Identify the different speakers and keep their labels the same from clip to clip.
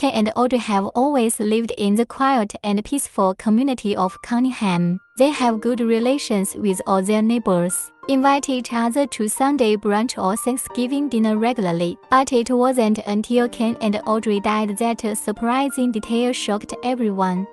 Speaker 1: Ken and Audrey have always lived in the quiet and peaceful community of Cunningham. They have good relations with all their neighbors, invite each other to Sunday brunch or Thanksgiving dinner regularly. But it wasn't until Ken and Audrey died that a surprising detail shocked everyone.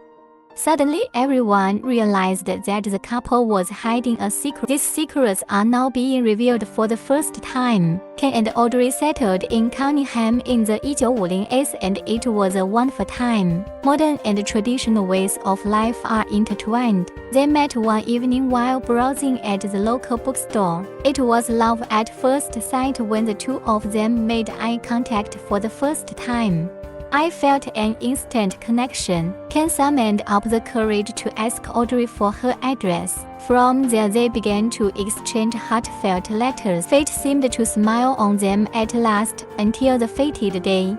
Speaker 1: Suddenly, everyone realized that the couple was hiding a secret. These secrets are now being revealed for the first time. Ken and Audrey settled in Cunningham in the 1950s, and it was a wonderful time. Modern and traditional ways of life are intertwined. They met one evening while browsing at the local bookstore. It was love at first sight when the two of them made eye contact for the first time. I felt an instant connection. Ken summoned up the courage to ask Audrey for her address. From there they began to exchange heartfelt letters. Fate seemed to smile on them at last, until the fated day.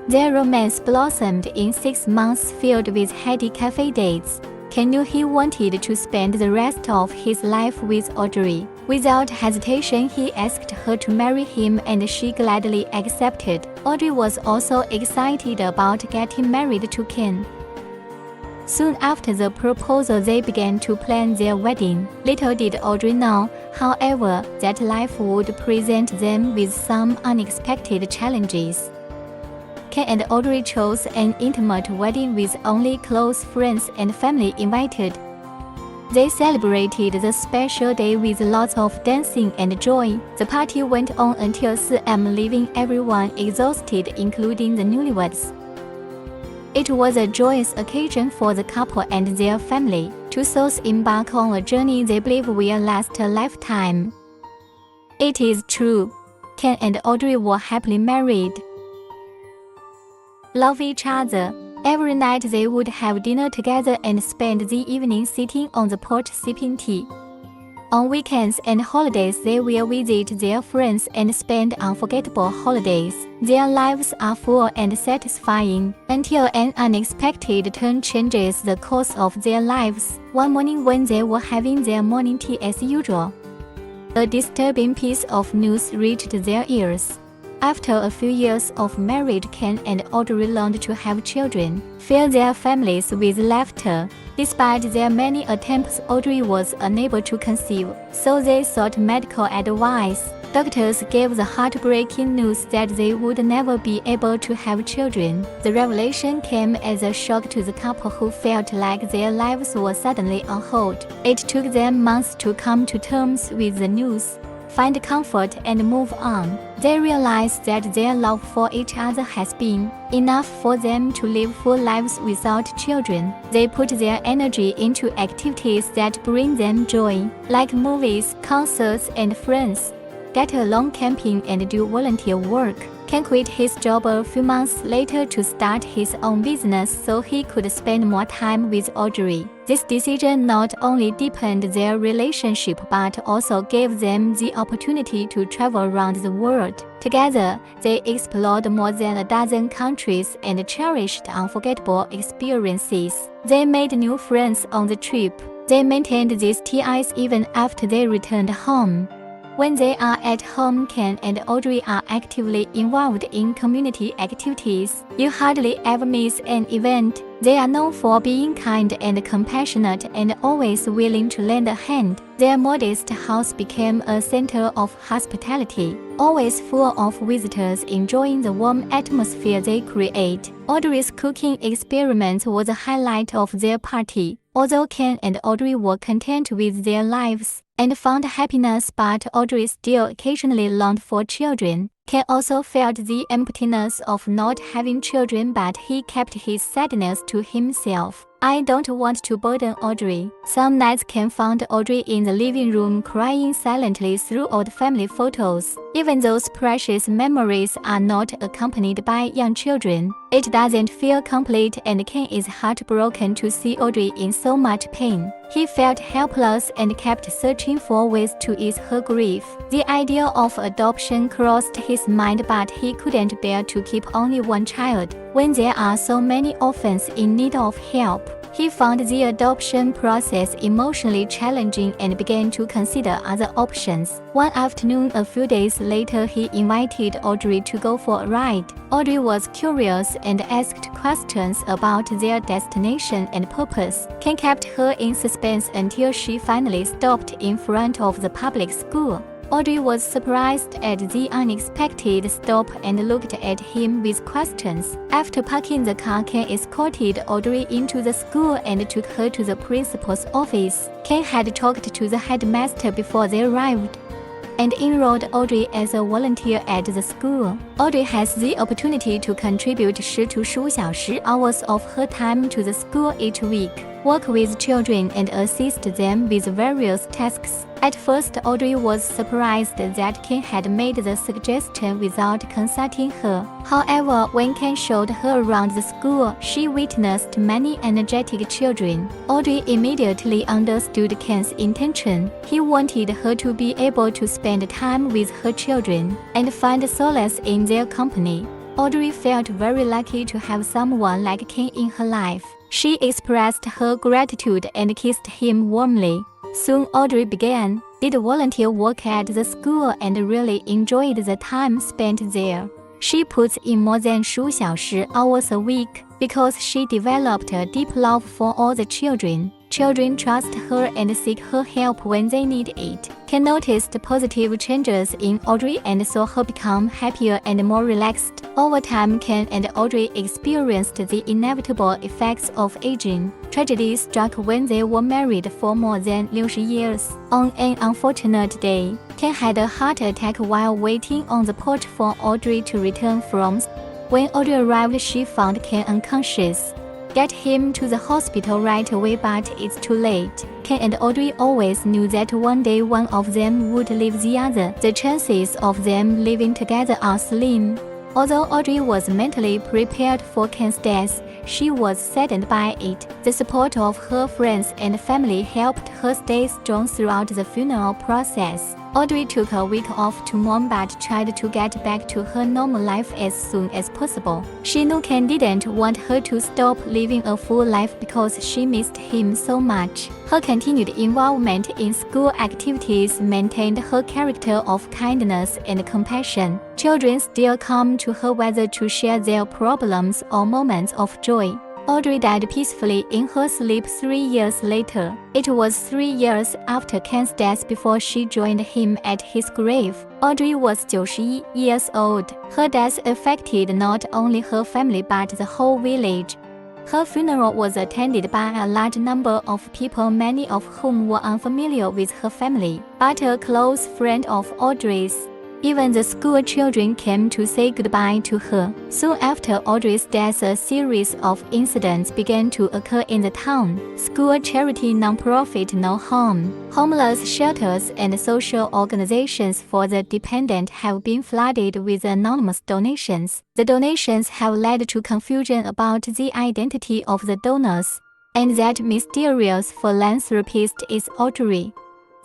Speaker 1: Their romance blossomed in 6 months filled with heady cafe dates. Ken knew he wanted to spend the rest of his life with Audrey. Without hesitation, he asked her to marry him, and she gladly accepted. Audrey was also excited about getting married to Ken. Soon after the proposal, they began to plan their wedding. Little did Audrey know, however, that life would present them with some unexpected challenges. Ken and Audrey chose an intimate wedding with only close friends and family invited. They celebrated the special day with lots of dancing and joy. The party went on until 4 a.m., leaving everyone exhausted, including the newlyweds. It was a joyous occasion for the couple and their family. Two souls embark on a journey they believe will last a lifetime. It is true. Ken and Audrey were happily married. Love each other. Every night they would have dinner together and spend the evening sitting on the porch sipping tea. On weekends and holidays they will visit their friends and spend unforgettable holidays. Their lives are full and satisfying, until an unexpected turn changes the course of their lives. One morning when they were having their morning tea as usual, a disturbing piece of news reached their ears. After a few years of marriage, Ken and Audrey learned to have children, fill their families with laughter. Despite their many attempts, Audrey was unable to conceive, so they sought medical advice. Doctors gave the heartbreaking news that they would never be able to have children. The revelation came as a shock to the couple, who felt like their lives were suddenly on hold. It took them months to come to terms with the news, find comfort and move on. They realized that their love for each other has been enough for them to live full lives without children. They put their energy into activities that bring them joy, like movies, concerts, and friends. Get along camping and do volunteer work. Ken quit his job a few months later to start his own business so he could spend more time with Audrey. This decision not only deepened their relationship but also gave them the opportunity to travel around the world. Together, they explored more than a dozen countries and cherished unforgettable experiences. They made new friends on the trip. They maintained these ties even after they returned home. When they are at home, Ken and Audrey are actively involved in community activities. You hardly ever miss an event. They are known for being kind and compassionate and always willing to lend a hand. Their modest house became a center of hospitality, always full of visitors enjoying the warm atmosphere they create. Audrey's cooking experiments was a highlight of their party. Although Ken and Audrey were content with their lives and found happiness, but Audrey still occasionally longed for children. Ken also felt the emptiness of not having children, but he kept his sadness to himself. I don't want to burden Audrey. Some nights Ken found Audrey in the living room crying silently through old family photos. Even those precious memories are not accompanied by young children, it doesn't feel complete, and Ken is heartbroken to see Audrey in so much pain. He felt helpless and kept searching for ways to ease her grief. The idea of adoption crossed his mind, but he couldn't bear to keep only one child when there are so many orphans in need of help. He found the adoption process emotionally challenging and began to consider other options. One afternoon, a few days later, he invited Audrey to go for a ride. Audrey was curious and asked questions about their destination and purpose. Ken kept her in suspense until she finally stopped in front of the public school. Audrey was surprised at the unexpected stop and looked at him with questions. After parking the car, Ken escorted Audrey into the school and took her to the principal's office. Ken had talked to the headmaster before they arrived and enrolled Audrey as a volunteer at the school. Audrey has the opportunity to contribute 10 to 15小时 hours of her time to the school each week, work with children and assist them with various tasks. At first, Audrey was surprised that Ken had made the suggestion without consulting her. However, when Ken showed her around the school, she witnessed many energetic children. Audrey immediately understood Ken's intention. He wanted her to be able to spend time with her children and find solace in their company. Audrey felt very lucky to have someone like Ken in her life. She expressed her gratitude and kissed him warmly. Soon Audrey did volunteer work at the school and really enjoyed the time spent there. She puts in more than 15小时 hours a week because she developed a deep love for all the children. Children trust her and seek her help when they need it. Ken noticed positive changes in Audrey and saw her become happier and more relaxed. Over time, Ken and Audrey experienced the inevitable effects of aging. Tragedy struck when they were married for more than 60 years. On an unfortunate day, Ken had a heart attack while waiting on the porch for Audrey to return from. When Audrey arrived, she found Ken unconscious. Get him to the hospital right away, but it's too late. Ken and Audrey always knew that one day one of them would leave the other. The chances of them living together are slim. Although Audrey was mentally prepared for Ken's death, she was saddened by it. The support of her friends and family helped her stay strong throughout the funeral process. Audrey took a week off to mourn but tried to get back to her normal life as soon as possible. She knew Ken didn't want her to stop living a full life because she missed him so much. Her continued involvement in school activities maintained her character of kindness and compassion. Children still come to her whether to share their problems or moments of joy. Audrey died peacefully in her sleep 3 years later. It was 3 years after Ken's death before she joined him at his grave. Audrey was 91 years old. Her death affected not only her family but the whole village. Her funeral was attended by a large number of people, many of whom were unfamiliar with her family, but a close friend of Audrey's. Even the school children came to say goodbye to her. Soon after Audrey's death, a series of incidents began to occur in the town. School charity nonprofit No Home, homeless shelters, and social organizations for the dependent have been flooded with anonymous donations. The donations have led to confusion about the identity of the donors, and that mysterious philanthropist is Audrey.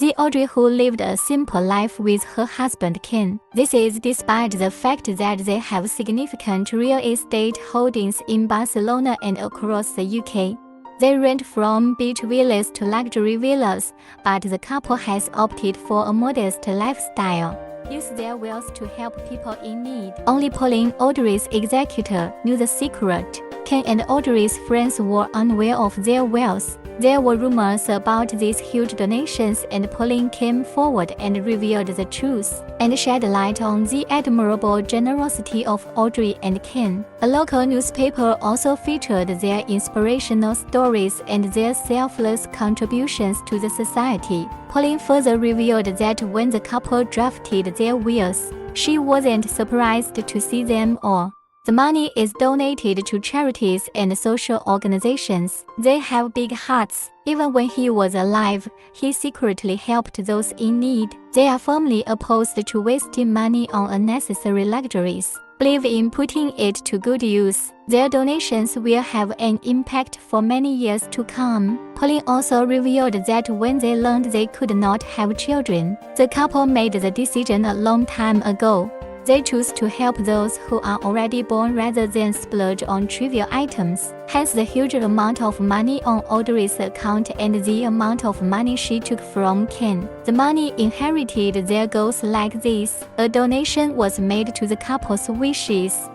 Speaker 1: The Audrey who lived a simple life with her husband Ken. This is despite the fact that they have significant real estate holdings in Barcelona and across the UK. They rent from beach villas to luxury villas, but the couple has opted for a modest lifestyle. Use their wealth to help people in need. Only Pauline, Audrey's executor, knew the secret. Ken and Audrey's friends were unaware of their wealth. There were rumors about these huge donations, and Pauline came forward and revealed the truth, and shed light on the admirable generosity of Audrey and Ken. A local newspaper also featured their inspirational stories and their selfless contributions to the society. Pauline further revealed that when the couple drafted their wills, she wasn't surprised to see them all. The money is donated to charities and social organizations. They have big hearts. Even when he was alive, he secretly helped those in need. They are firmly opposed to wasting money on unnecessary luxuries, believe in putting it to good use. Their donations will have an impact for many years to come. Pauline also revealed that when they learned they could not have children, the couple made the decision a long time ago. They choose to help those who are already born rather than splurge on trivial items. Hence the huge amount of money on Audrey's account and the amount of money she took from Ken. The money inherited there goes like this. A donation was made to the couple's wishes.